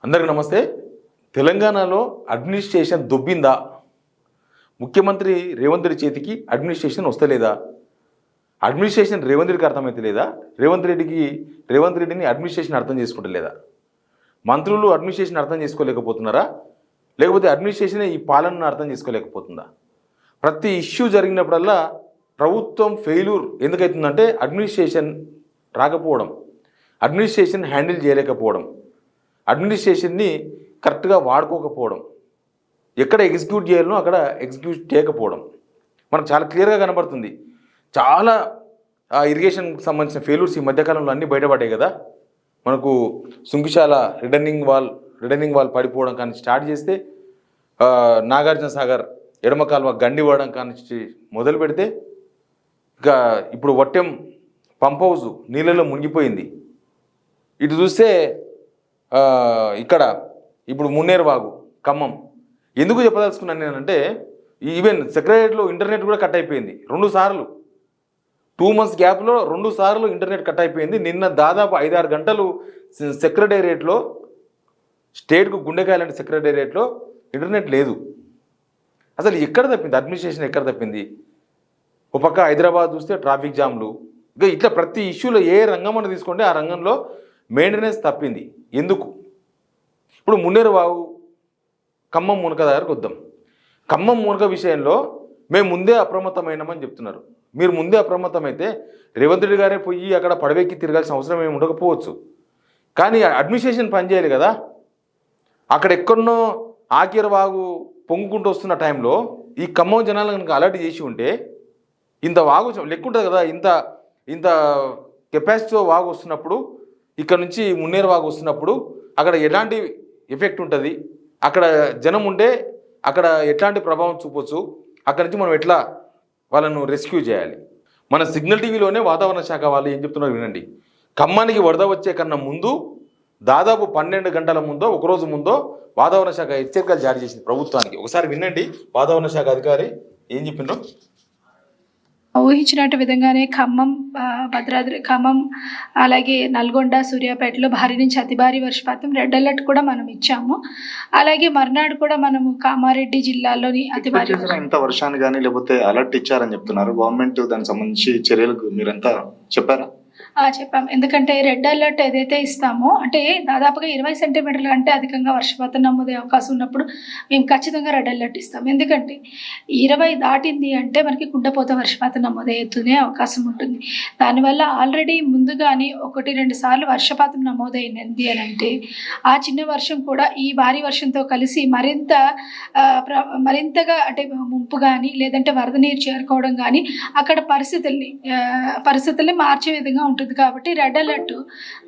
అందరికీ నమస్తే. తెలంగాణలో అడ్మినిస్ట్రేషన్ దొబ్బిందా? ముఖ్యమంత్రి రేవంత్ రెడ్డి చేతికి అడ్మినిస్ట్రేషన్ వస్తలేదా? అడ్మినిస్ట్రేషన్ రేవంత్ రెడ్డికి అర్థమైతే లేదా? రేవంత్ రెడ్డిని అడ్మినిస్ట్రేషన్ అర్థం చేసుకుంటలేదా? మంత్రులు అడ్మినిస్ట్రేషన్ అర్థం చేసుకోలేకపోతున్నారా? లేకపోతే అడ్మినిస్ట్రేషనే ఈ పాలనను అర్థం చేసుకోలేకపోతుందా? ప్రతి ఇష్యూ జరిగినప్పుడల్లా ప్రభుత్వం ఫెయిల్యూర్ ఎందుకవుతుందంటే అడ్మినిస్ట్రేషన్ రాకపోవడం, అడ్మినిస్ట్రేషన్ హ్యాండిల్ చేయలేకపోవడం, అడ్మినిస్ట్రేషన్ని కరెక్ట్గా వాడుకోకపోవడం, ఎక్కడ ఎగ్జిక్యూట్ చేయాలనో అక్కడ ఎగ్జిక్యూట్ చేయకపోవడం మనకు చాలా క్లియర్గా కనబడుతుంది. చాలా ఇరిగేషన్కి సంబంధించిన ఫెయిల్యూర్స్ ఈ మధ్యకాలంలో అన్నీ బయటపడ్డాయి కదా. మనకు సుంకిశాల రిటర్నింగ్ వాల్ పడిపోవడం కానీ స్టార్ట్ చేస్తే, నాగార్జున సాగర్ ఎడమ కాలువ గండివ్వడం కానీ మొదలు పెడితే, ఇక ఇప్పుడు వట్టెం పంప్ హౌస్ నీళ్ళలో మునిగిపోయింది. ఇటు చూస్తే ఇక్కడ ఇప్పుడు మున్నేరు వాగు ఖమ్మం. ఎందుకు చెప్పదలుచుకున్నాను నేనంటే, ఈవెన్ సెక్రటరియట్లో ఇంటర్నెట్ కూడా కట్ అయిపోయింది 2 సార్లు. 2 months గ్యాప్లో 2 సార్లు ఇంటర్నెట్ కట్ అయిపోయింది. నిన్న దాదాపు 5-6 గంటలు సెక్రటేరియట్లో, స్టేట్కు గుండెకాయలాంటి సెక్రటేరియట్లో ఇంటర్నెట్ లేదు. అసలు ఎక్కడ తప్పింది? అడ్మినిస్ట్రేషన్ ఎక్కడ తప్పింది? ఒక పక్క హైదరాబాద్ చూస్తే ట్రాఫిక్ జామ్లు, ఇంకా ఇట్లా ప్రతి ఇష్యూలో ఏ రంగం అని తీసుకోండి ఆ రంగంలో మెయింటెనెన్స్ తప్పింది. ఎందుకు? ఇప్పుడు మున్నేరు వాగు ఖమ్మం మునక దగ్గరకు వద్దాం. ఖమ్మం మునక విషయంలో మేము ముందే అప్రమత్తమైనామని చెప్తున్నారు. మీరు ముందే అప్రమత్తమైతే రేవంత్ రెడ్డి గారే పోయి అక్కడ పడవెక్కి తిరగాల్సిన అవసరం ఏమి ఉండకపోవచ్చు, కానీ అడ్మినిస్ట్రేషన్ పనిచేయాలి కదా. అక్కడ ఎక్కడనో ఆకిర వాగు పొంగుకుంటూ వస్తున్న టైంలో ఈ ఖమ్మం జనాలను కనుక అలర్ట్ చేసి ఉంటే, ఇంత వాగు లెక్క ఉంటుంది కదా, ఇంత కెపాసిటీతో వాగు వస్తున్నప్పుడు, ఇక్కడ నుంచి మున్నేరు వాగు వస్తున్నప్పుడు అక్కడ ఎలాంటి ఎఫెక్ట్ ఉంటుంది, అక్కడ జనం ఉంటే అక్కడ ఎట్లాంటి ప్రభావం చూపొచ్చు, అక్కడి నుంచి మనం ఎట్లా వాళ్ళను రెస్క్యూ చేయాలి. మన సిగ్నల్ టీవీలోనే వాతావరణ శాఖ వాళ్ళు ఏం చెప్తున్నారు వినండి. ఖమ్మానికి వరద వచ్చే కన్నా ముందు దాదాపు 12 గంటల ముందో, ఒకరోజు ముందో వాతావరణ శాఖ హెచ్చరికలు జారీ చేసింది ప్రభుత్వానికి. ఒకసారి వినండి వాతావరణ శాఖ అధికారి ఏం చెప్పిండ్రో. ఊహించినట్టు విధంగానే ఖమ్మం అలాగే నల్గొండ, సూర్యాపేటలో భారీ నుంచి అతి భారీ వర్షపాతం రెడ్ అలర్ట్ కూడా మనం ఇచ్చాము. అలాగే మర్నాడు కూడా మనము కామారెడ్డి జిల్లాలోని అతి భారీ ఇంత వర్షాన్ని కానీ లేకపోతే అలర్ట్ ఇచ్చారని చెప్తున్నారు. గవర్నమెంట్ దానికి సంబంధించి చర్యలకు మీరంతా చెప్పారా? చెప్పాము. ఎందుకంటే రెడ్ అలర్ట్ ఏదైతే ఇస్తామో, అంటే దాదాపుగా 20 సెంటీమీటర్ల కంటే అధికంగా వర్షపాతం నమోదే అవకాశం ఉన్నప్పుడు మేము ఖచ్చితంగా రెడ్ అలర్ట్ ఇస్తాం. ఎందుకంటే 20 దాటింది అంటే మనకి కుండపోత వర్షపాతం నమోదవుతూనే అవకాశం ఉంటుంది. దానివల్ల ఆల్రెడీ ముందుగానే 1-2 సార్లు వర్షపాతం నమోదైంది అని అంటే ఆ చిన్న వర్షం కూడా ఈ భారీ వర్షంతో కలిసి మరింతగా అంటే ముంపు కానీ లేదంటే వరద నీరు చేరుకోవడం కానీ అక్కడ పరిస్థితుల్ని మార్చే విధంగా ఉంటుంది. కాబట్టి రెడ్ అలర్ట్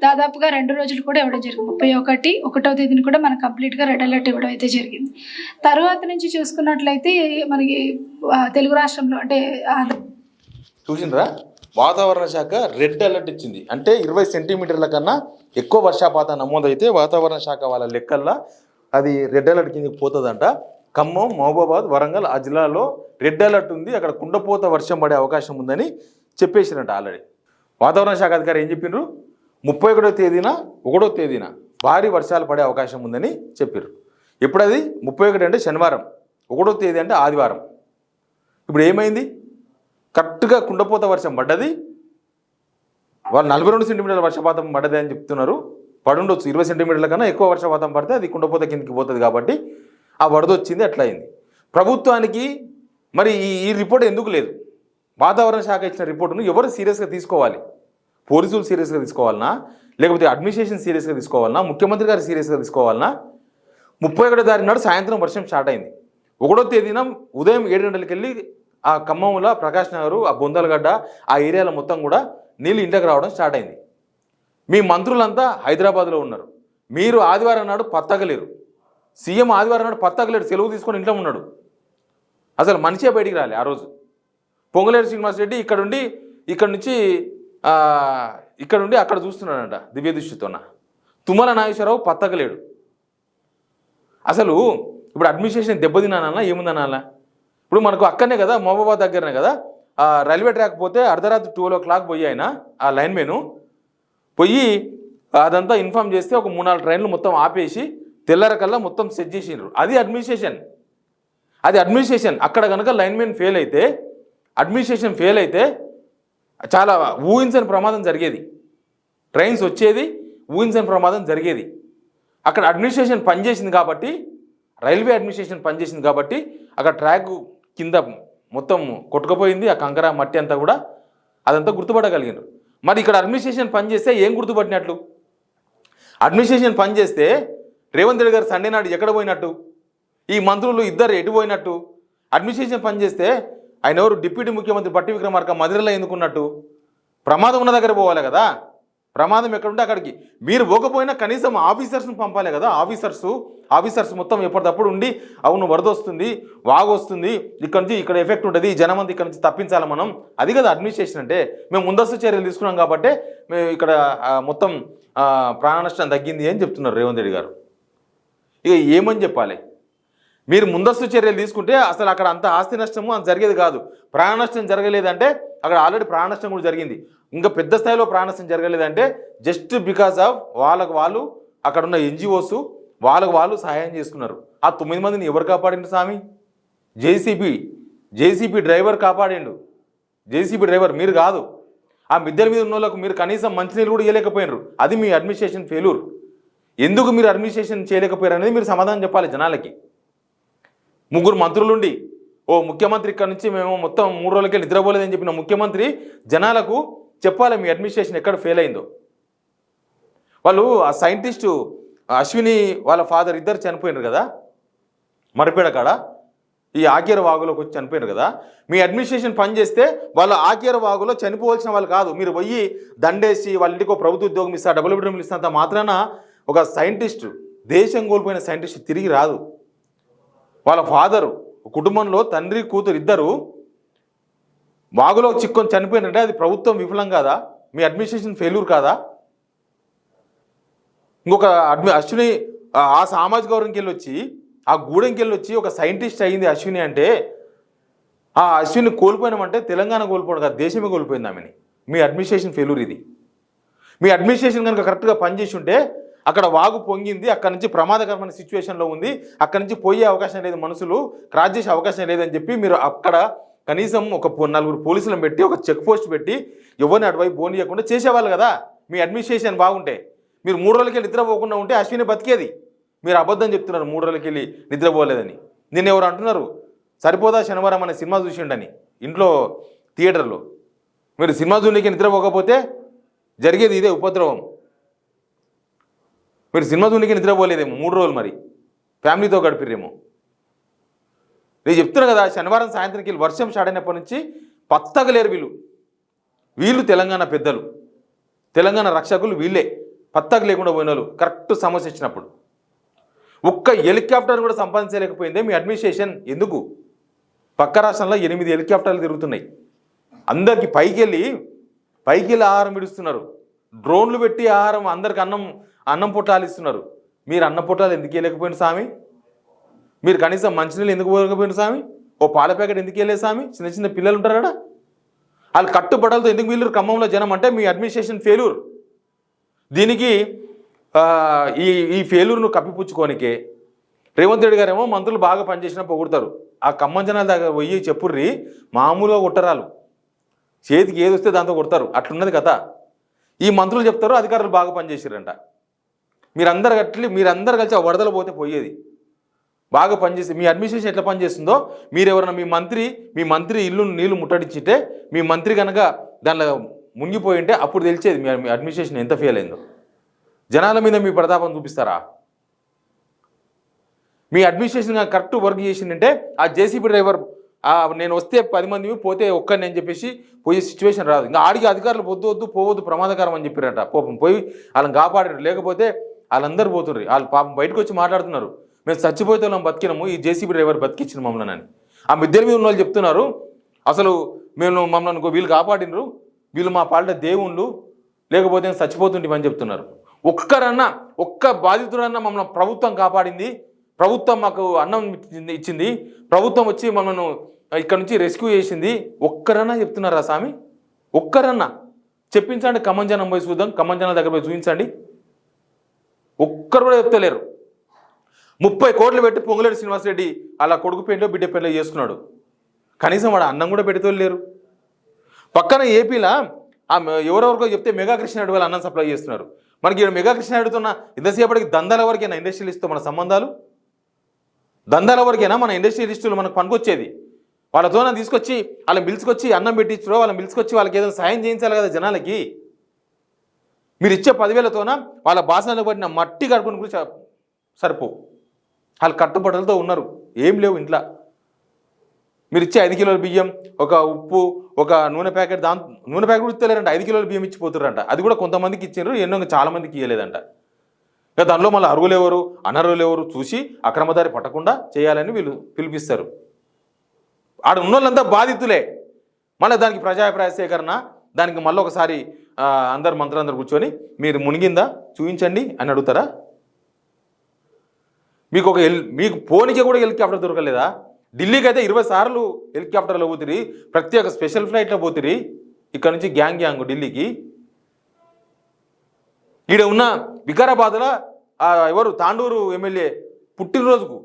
దాదాపుగా 2 రోజులు కూడా ఇవ్వడం జరిగింది. 31వ తేదీని కూడా మనకు కంప్లీట్గా రెడ్ అలర్ట్ ఇవ్వడం అయితే జరిగింది. తర్వాత నుంచి చూసుకున్నట్లయితే మనకి తెలుగు రాష్ట్రంలో అంటే చూసిండ్రా, వాతావరణ శాఖ రెడ్ అలర్ట్ ఇచ్చింది. అంటే 20 సెంటీమీటర్ల కన్నా ఎక్కువ వర్షపాతం నమోదైతే వాతావరణ శాఖ వాళ్ళ లెక్కల్లో అది రెడ్ అలర్ట్ కిందకి పోతుందంట. ఖమ్మం, మహబూబాబాద్, వరంగల్ ఆ జిల్లాలో రెడ్ అలర్ట్ ఉంది, అక్కడ కుండపోత వర్షం పడే అవకాశం ఉందని చెప్పేసినట్టు ఆల్రెడీ. వాతావరణ శాఖ అధికారి ఏం చెప్పిండ్రు? 31వ తేదీన భారీ వర్షాలు పడే అవకాశం ఉందని చెప్పారు. ఎప్పుడది? 31 అంటే శనివారం, 1వ తేదీ అంటే ఆదివారం. ఇప్పుడు ఏమైంది? కరెక్ట్గా కుండపోత వర్షం పడ్డది. వాళ్ళు 42 సెంటీమీటర్ల వర్షపాతం పడ్డది అని చెప్తున్నారు. పడుండొచ్చు 20 సెంటీమీటర్ల కన్నా ఎక్కువ వర్షపాతం పడితే అది కుండపోత కిందకి పోతుంది కాబట్టి ఆ వరద వచ్చింది, అట్లా అయింది. ప్రభుత్వానికి మరి ఈ రిపోర్ట్ ఎందుకు లేదు? వాతావరణ శాఖ ఇచ్చిన రిపోర్టును ఎవరు సీరియస్గా తీసుకోవాలి? పోలీసులు సీరియస్గా తీసుకోవాలన్నా, లేకపోతే అడ్మినిస్ట్రేషన్ సీరియస్గా తీసుకోవాలన్నా, ముఖ్యమంత్రి గారు సీరియస్గా తీసుకోవాలన్నా? 31వ తారీఖు నాడు సాయంత్రం వర్షం స్టార్ట్ అయింది. 1వ తేదీన ఉదయం 7 గంటలకు వెళ్ళి ఆ ఖమ్మంలో ప్రకాష్ నగర్, ఆ బొందలగడ్డ ఆ ఏరియాలో మొత్తం కూడా నీళ్ళు ఇంటికి రావడం స్టార్ట్ అయింది. మీ మంత్రులంతా హైదరాబాద్లో ఉన్నారు. మీరు ఆదివారం నాడు పత్తగలేరు. సీఎం ఆదివారం నాడు పత్తగలేడు, సెలవు తీసుకొని ఇంట్లో ఉన్నాడు. అసలు మనిషే బయటికి రాలే ఆ రోజు. పొంగులేరు శ్రీనివాసరెడ్డి ఇక్కడ నుండి అక్కడ చూస్తున్నాడంట దివ్య దృష్టితోన. తుమ్మల నాగేశ్వరరావు పత్తగలేడు. అసలు ఇప్పుడు అడ్మినిస్ట్రేషన్ దెబ్బతినానన్నా ఏముందనాలా? ఇప్పుడు మనకు అక్కడనే కదా, మహబూబాబాద్ దగ్గరనే కదా, రైల్వే ట్రాక్ పోతే అర్ధరాత్రి 12 o'clock పోయి ఆయన ఆ లైన్ మెను పోయి అదంతా ఇన్ఫామ్ చేస్తే ఒక 3-4 ట్రైన్లు మొత్తం ఆపేసి తెల్లరకల్లా మొత్తం సెట్ చేసిండ్రు. అది అడ్మినిస్ట్రేషన్. అక్కడ కనుక లైన్మెన్ ఫెయిల్ అయితే, అడ్మినిస్ట్రేషన్ ఫెయిల్ అయితే చాలా ఊహించని ప్రమాదం జరిగేది. ట్రైన్స్ వచ్చేది, ఊహించని ప్రమాదం జరిగేది. అక్కడ అడ్మినిస్ట్రేషన్ పనిచేసింది కాబట్టి, రైల్వే అడ్మినిస్ట్రేషన్ పనిచేసింది కాబట్టి అక్కడ ట్రాక్ కింద మొత్తం కొట్టుకుపోయింది. ఆ కంకర మట్టి అంతా కూడా అదంతా గుర్తుపట్టగలిగినారు. మరి ఇక్కడ అడ్మినిస్ట్రేషన్ పనిచేస్తే ఏం గుర్తుపట్టినట్లు? అడ్మినిస్ట్రేషన్ పనిచేస్తే రేవంత్ రెడ్డి గారు సండే నాడు ఎక్కడ పోయినట్టు? ఈ మంత్రులు ఇద్దరు ఎటు పోయినట్టు? అడ్మినిస్ట్రేషన్ పనిచేస్తే ఆయన ఎవరు డిప్యూటీ ముఖ్యమంత్రి పట్టి విక్రమార్క మధురలో ఎందుకున్నట్టు? ప్రమాదం ఉన్న దగ్గర పోవాలి కదా. ప్రమాదం ఎక్కడుంటే అక్కడికి మీరు పోకపోయినా కనీసం ఆఫీసర్స్ని పంపాలి కదా. ఆఫీసర్స్ మొత్తం ఎప్పటికప్పుడు ఉండి అవును వరద వస్తుంది, వాగు వస్తుంది, ఇక్కడ నుంచి ఇక్కడ ఎఫెక్ట్ ఉంటుంది, జనమంది ఇక్కడ నుంచి తప్పించాలి మనం. అది కదా అడ్మినిస్ట్రేషన్ అంటే. మేము ముందస్తు చర్యలు తీసుకున్నాం కాబట్టి మేము ఇక్కడ మొత్తం ప్రాణ నష్టం తగ్గింది అని చెప్తున్నారు రేవంత్ రెడ్డి గారు. ఇక ఏమని చెప్పాలి? మీరు ముందస్తు చర్యలు తీసుకుంటే అసలు అక్కడ అంత ఆస్తి నష్టము అంత జరిగేది కాదు. ప్రాణ నష్టం జరగలేదంటే అక్కడ ఆల్రెడీ ప్రాణ నష్టం కూడా జరిగింది. ఇంకా పెద్ద స్థాయిలో ప్రాణ నష్టం జరగలేదంటే జస్ట్ బికాస్ ఆఫ్ వాళ్ళు అక్కడ ఉన్న ఎన్జిఓస్ వాళ్ళు సహాయం చేసుకున్నారు. ఆ 9 మందిని ఎవరు కాపాడిండు స్వామి? జేసీబీ డ్రైవర్ కాపాడిండు. జేసీబీ డ్రైవర్ మీరు కాదు. ఆ మిద్దెల మీద ఉన్న వాళ్ళకు మీరు కనీసం మంచినీళ్ళు కూడా ఇవ్వలేకపోయినారు. అది మీ అడ్మినిస్ట్రేషన్ ఫెయిల్యూర్. ఎందుకు మీరు అడ్మినిస్ట్రేషన్ చేయలేకపోయారు అనేది మీరు సమాధానం చెప్పాలి జనాలకి. 3 మంత్రులుండి ముఖ్యమంత్రి ఇక్కడ నుంచి మేము మొత్తం 3 రోజులకే నిద్రపోలేదని చెప్పిన ముఖ్యమంత్రి జనాలకు చెప్పాలి మీ అడ్మినిస్ట్రేషన్ ఎక్కడ ఫెయిల్ అయిందో. వాళ్ళు ఆ సైంటిస్టు అశ్విని వాళ్ళ ఫాదర్ ఇద్దరు చనిపోయినారు కదా మరిపేడ కాడ, ఈ ఆకేర వాగులోకి వచ్చి చనిపోయినారు కదా. మీ అడ్మినిస్ట్రేషన్ పనిచేస్తే వాళ్ళు ఆకేర వాగులో చనిపోవాల్సిన వాళ్ళు కాదు. మీరు పోయి దండేసి వాళ్ళ ఇంటికి ఒక ప్రభుత్వ ఉద్యోగం ఇస్తా, డబుల్ బెడ్రూమ్లు ఇస్తా మాత్రాన ఒక సైంటిస్టు, దేశం కోల్పోయిన సైంటిస్ట్ తిరిగి రాదు. వాళ్ళ ఫాదరు, కుటుంబంలో తండ్రి కూతురు ఇద్దరు వాగులో చిక్కొని చనిపోయినట్టే అది ప్రభుత్వం విఫలం కాదా? మీ అడ్మినిస్ట్రేషన్ ఫెయిల్యూర్ కాదా? ఇంకొక అశ్విని ఆ సామాజిక వర్గంకి వెళ్ళి వచ్చి, ఆ గూడెంకి వెళ్ళి వచ్చి ఒక సైంటిస్ట్ అయింది అశ్విని అంటే, ఆ అశ్విని కోల్పోయినామంటే తెలంగాణ కోల్పోవడం కాదు, దేశమే కోల్పోయింది ఆమెని. మీ అడ్మినిస్ట్రేషన్ ఫెయిల్యూర్ ఇది. మీ అడ్మినిస్ట్రేషన్ కనుక కరెక్ట్గా పనిచేసి ఉంటే అక్కడ వాగు పొంగింది, అక్కడ నుంచి ప్రమాదకరమైన సిచ్యువేషన్లో ఉంది, అక్కడ నుంచి పోయే అవకాశం లేదు, మనుషులు క్రాస్ చేసే అవకాశం లేదని చెప్పి మీరు అక్కడ కనీసం ఒక 4 పోలీసులను పెట్టి ఒక చెక్ పోస్ట్ పెట్టి ఎవరిని అటువైపు పోనీయకుండా చేసేవాళ్ళు కదా. మీ అడ్మినిస్ట్రేషన్ బాగుంటే మీరు 3 రోజులకి నిద్రపోకుండా ఉంటే అశ్విని బతికేది. మీరు అబద్ధం చెప్తున్నారు 3 రోజులకి వెళ్ళి నిద్రపోలేదని. నిన్న ఎవరు అంటున్నారు సరిపోదా శనివారం అనే సినిమా చూసిండని ఇంట్లో థియేటర్లో. మీరు సినిమా చూడడానికి నిద్రపోకపోతే జరిగేది ఇదే ఉపద్రవం. మీరు సినిమా చూడడానికి నిద్రపోలేదేమో 3 రోజులు, మరి ఫ్యామిలీతో గడిపిరేమో. నేను చెప్తున్నా కదా, శనివారం సాయంత్రంకి వెళ్ళి వర్షం స్టార్ట్ అయినప్పటి నుంచి పత్తగలేరు వీళ్ళు తెలంగాణ పెద్దలు, తెలంగాణ రక్షకులు వీళ్ళే. పత్తకు లేకుండా పోయిన వాళ్ళు కరెక్ట్ సమస్య వచ్చినప్పుడు. ఒక్క హెలికాప్టర్ కూడా సంపాదించలేకపోయిందే మీ అడ్మినిస్ట్రేషన్. ఎందుకు? పక్క రాష్ట్రంలో 8 హెలికాప్టర్లు తిరుగుతున్నాయి. అందరికీ పైకి వెళ్ళి ఆహారం విడుస్తున్నారు. డ్రోన్లు పెట్టి ఆహారం అందరికి అన్నం పొట్లాలు ఇస్తున్నారు. మీరు అన్నం పొట్లాలు ఎందుకు వెళ్ళకపోయింది స్వామి? మీరు కనీసం మంచినీళ్ళు ఎందుకు పోయకపోయింది స్వామి? ఓ పాల ప్యాకెట్ ఎందుకు వెళ్ళలేదు స్వామి? చిన్న పిల్లలు ఉంటారు కదా, వాళ్ళు కట్టుబడలతో ఎందుకు వీళ్ళు ఖమ్మంలో జనం అంటే మీ అడ్మినిస్ట్రేషన్ ఫెయిల్యూర్. దీనికి ఈ ఫెయిల్యూర్ను కప్పిపుచ్చుకోనికే రేవంత్ రెడ్డి గారేమో మంత్రులు బాగా పనిచేసినా పొగుడతారు. ఆ ఖమ్మం జనాల దగ్గర పోయి చెప్పుర్రి మామూలుగా కొట్టరాలు, చేతికి ఏది వస్తే దాంతో కొడతారు, అట్లున్నది కథ. ఈ మంత్రులు చెప్తారు అధికారులు బాగా పనిచేసారంట. మీరందరూ కలిసి ఆ వరదలు పోతే పోయేది. బాగా పనిచేసి మీ అడ్మినిస్ట్రేషన్ ఎట్లా పనిచేస్తుందో, మీరు ఎవరైనా మీ మంత్రి ఇల్లు నీళ్లు ముట్టడిచ్చితే మీ మంత్రి కనుక దానిలో మునిగిపోయి ఉంటే అప్పుడు తెలిసేది మీ అడ్మినిస్ట్రేషన్ ఎంత ఫెయిల్ అయిందో. జనాల మీద మీ ప్రతాపం చూపిస్తారా? మీ అడ్మినిస్ట్రేషన్ కరెక్ట్ వర్క్ చేసిందంటే ఆ జేసీబీ డ్రైవర్ నేను వస్తే 10 మంది పోతే ఒక్కరిని అని చెప్పేసి పోయే సిచ్యువేషన్ రాదు. ఇంకా ఆడికి అధికారులు పోవద్దు ప్రమాదకరం అని చెప్పారట. పాపం పోయి వాళ్ళని కాపాడారు. లేకపోతే వాళ్ళందరూ పోతున్నారు. వాళ్ళు పాపం బయటకు వచ్చి మాట్లాడుతున్నారు, మేము చచ్చిపోతే వాళ్ళం బతికినాము, ఈ జేసీబీ డ్రైవర్ బతికించిన మమ్మల్ని అని. ఆ మిద్దెల మీద ఉన్న వాళ్ళు చెప్తున్నారు అసలు మమ్మల్ని వీళ్ళు కాపాడినరు, వీళ్ళు మా పాలిట దేవుళ్ళు, లేకపోతే చచ్చిపోతుంటామని చెప్తున్నారు. ఒక్క బాధితుడన్నా మమ్మల్ని ప్రభుత్వం కాపాడింది, ప్రభుత్వం మాకు అన్నం ఇచ్చింది, ప్రభుత్వం వచ్చి మమ్మల్ని ఇక్కడ నుంచి రెస్క్యూ చేసింది, ఒక్కరన్నా చెప్తున్నారా స్వామి? ఒక్కరన్నా చెప్పించండి. ఖమ్మం జనం పోయి చూద్దాం, ఖమ్మం జనం దగ్గర పోయి చూపించండి. ఒక్కరు కూడా చెప్తలేరు. 30 కోట్లు పెట్టి పొంగులేటి శ్రీనివాసరెడ్డి అలా కొడుకు పెండ్లో బిడ్డ పెండ్లో చేసుకున్నాడు. కనీసం వాడు అన్నం కూడా పెడుతోలేరు. పక్కన ఏపీలో ఎవరెవరికో చెప్తే మెగా కృష్ణారెడ్డి వాళ్ళు అన్నం సప్లై చేస్తున్నారు. మనకి ఇక్కడ మెగా కృష్ణారెడ్డితోన్న ఇంతసేపటికి దందాల వరకైనా ఇండస్ట్రియలిస్ట్తో మన సంబంధాలు, దందాల వరకైనా మన ఇండస్ట్రియలిస్టులు మనకు పనికొచ్చేది. వాళ్ళతోనే తీసుకొచ్చి వాళ్ళని పిలుచుకొచ్చి అన్నం పెట్టించడో వాళ్ళని పిలుచుకొచ్చి వాళ్ళకి ఏదైనా సాయం చేయించాలి కదా జనాలకి. మీరు ఇచ్చే 10,000తోన వాళ్ళ బాసనలు పడిన మట్టి కడుపుని గురించి సరిపో. వాళ్ళు కట్టుబడులతో ఉన్నారు, ఏం లేవు ఇంట్లో. మీరు ఇచ్చే 5 కిలోల బియ్యం, ఒక ఉప్పు, ఒక నూనె ప్యాకెట్, నూనె ప్యాకెట్ కూడా ఇస్తలేరంట. 5 కిలోల బియ్యం ఇచ్చిపోతారంట. అది కూడా కొంతమందికి ఇచ్చారు, ఎన్నో చాలా మందికి ఇవ్వలేదంట. ఇక దానిలో మళ్ళీ అర్హులు ఎవరు అనర్హులు ఎవరు చూసి అక్రమదారి పట్టకుండా చేయాలని వీళ్ళు పిలిపిస్తారు. ఆడ ఉన్న వాళ్ళంతా బాధితులే. మళ్ళీ దానికి ప్రజాభిప్రాయ సేకరణ, దానికి మళ్ళీ ఒకసారి అందరు మంత్రులందరూ కూర్చొని మీరు మునిగిందా చూపించండి అని అడుగుతారా? మీకు పోనీకి కూడా హెలికాప్టర్ దొరకలేదా? ఢిల్లీకి అయితే 20 సార్లు హెలికాప్టర్లో పోతిరి, ప్రత్యేక స్పెషల్ ఫ్లైట్లో పోతిరి. ఇక్కడ నుంచి గ్యాంగ్ ఢిల్లీకి. ఈడ ఉన్న వికారాబాద్లో ఎవరు తాండూరు ఎమ్మెల్యే పుట్టినరోజుకు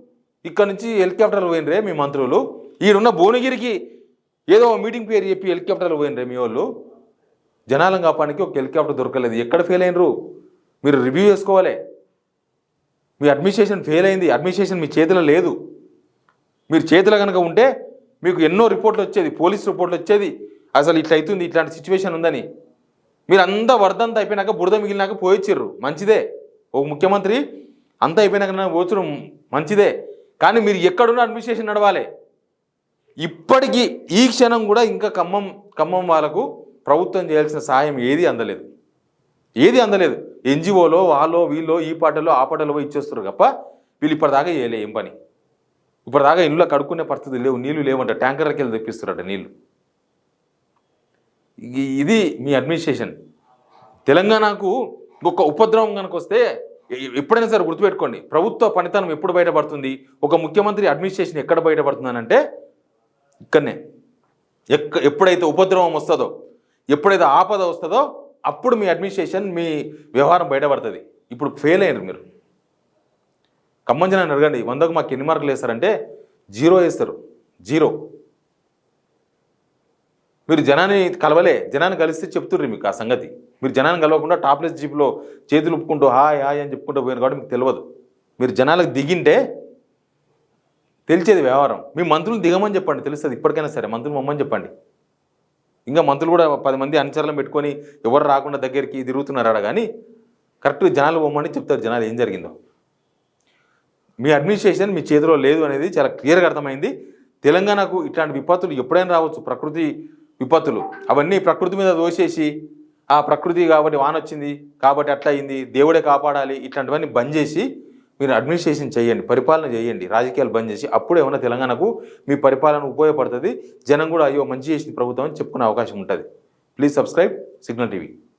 ఇక్కడ నుంచి హెలికాప్టర్లు పోయినరే మీ మంత్రులు. ఈడున్న భువనగిరికి ఏదో మీటింగ్ పేరు చెప్పి హెలికాప్టర్లు పోయినరే మీ వాళ్ళు. జనాలను కాపాడానికి ఒక హెలికాప్టర్ దొరకలేదు. ఎక్కడ ఫెయిల్ అయినరు మీరు రివ్యూ చేసుకోవాలి. మీ అడ్మినిస్ట్రేషన్ ఫెయిల్ అయింది. అడ్మినిస్ట్రేషన్ మీ చేతిలో లేదు. మీరు చేతిలో కనుక ఉంటే మీకు ఎన్నో రిపోర్ట్లు వచ్చేది, పోలీస్ రిపోర్ట్లు వచ్చేది, అసలు ఇట్లా అవుతుంది, ఇట్లాంటి సిచ్యువేషన్ ఉందని. మీరు అంతా వరదంతా అయిపోయినాక బురద మిగిలినాక పోయిచ్చిర్రు, మంచిదే. ఒక ముఖ్యమంత్రి అంతా అయిపోయినాక పోచడం మంచిదే. కానీ మీరు ఎక్కడున్న అడ్మినిస్ట్రేషన్ నడవాలి. ఇప్పటికీ ఈ క్షణం కూడా ఇంకా ఖమ్మం వాళ్ళకు ప్రభుత్వం చేయాల్సిన సాయం ఏది అందలేదు. ఎన్జిఓలో వాళ్ళో వీళ్ళో ఈ పాటలో ఆ పాటలో ఇచ్చేస్తారు తప్ప వీళ్ళు ఇప్పటిదాకా చేయలే ఏం పని. ఇప్పటిదాకా ఇంట్లో కడుక్కునే పరిస్థితి లేవు, నీళ్లు లేవంట, ట్యాంకర్లకి వెళ్ళి తెప్పిస్తారట నీళ్లు. ఇది మీ అడ్మినిస్ట్రేషన్. తెలంగాణకు ఒక ఉపద్రవం కనుక వస్తే ఎప్పుడైనా సరే గుర్తుపెట్టుకోండి, ప్రభుత్వ పనితనం ఎప్పుడు బయటపడుతుంది, ఒక ముఖ్యమంత్రి అడ్మినిస్ట్రేషన్ ఎక్కడ బయటపడుతుందనంటే ఇక్కడనే. ఎప్పుడైతే ఉపద్రవం వస్తుందో, ఎప్పుడైతే ఆపద వస్తుందో అప్పుడు మీ అడ్మినిస్ట్రేషన్, మీ వ్యవహారం బయటపడుతుంది. ఇప్పుడు ఫెయిల్ అయ్యారు మీరు. ఖమ్మం జనాన్ని అడగండి, 100కు మాకు ఎన్ని మార్కులు వేస్తారంటే 0 వేస్తారు, 0. మీరు జనాన్ని కలవలే, జనాన్ని కలిస్తే చెప్తుర్రు మీకు ఆ సంగతి. మీరు జనాన్ని కలవకుండా టాప్లెస్ జీప్లో చేతులు ఉప్పుకుంటూ హాయ్ అని చెప్పుకుంటూ పోయిన కాబట్టి మీకు తెలియదు. మీరు జనాలకు దిగింటే తెలిసేది వ్యవహారం. మీ మంత్రులు దిగమని చెప్పండి, తెలుస్తుంది. ఇప్పటికైనా సరే మంత్రులు మమ్మని చెప్పండి. ఇంకా మంత్రులు కూడా 10 మంది అనుచరులను పెట్టుకొని ఎవరు రాకుండా దగ్గరికి తిరుగుతున్నారా కానీ కరెక్ట్గా జనాలు పోమని చెప్తారు. జనాలు ఏం జరిగిందో. మీ అడ్మినిస్ట్రేషన్ మీ చేతిలో లేదు అనేది చాలా క్లియర్గా అర్థమైంది. తెలంగాణకు ఇట్లాంటి విపత్తులు ఎప్పుడైనా రావచ్చు, ప్రకృతి విపత్తులు. అవన్నీ ప్రకృతి మీద దోసేసి ఆ ప్రకృతి కాబట్టి వాన వచ్చింది కాబట్టి అట్లా అయింది, దేవుడే కాపాడాలి, ఇట్లాంటివన్నీ బంద్ చేసి మీరు అడ్మినిస్ట్రేషన్ చేయండి, పరిపాలన చేయండి, రాజకీయాలు బంద్ చేసి. అప్పుడు ఏమైనా తెలంగాణకు మీ పరిపాలన ఉపయోగపడుతుంది. జనం కూడా అయ్యో మంచి చేసింది ప్రభుత్వం అని చెప్పుకునే అవకాశం ఉంటుంది. Please subscribe signal TV.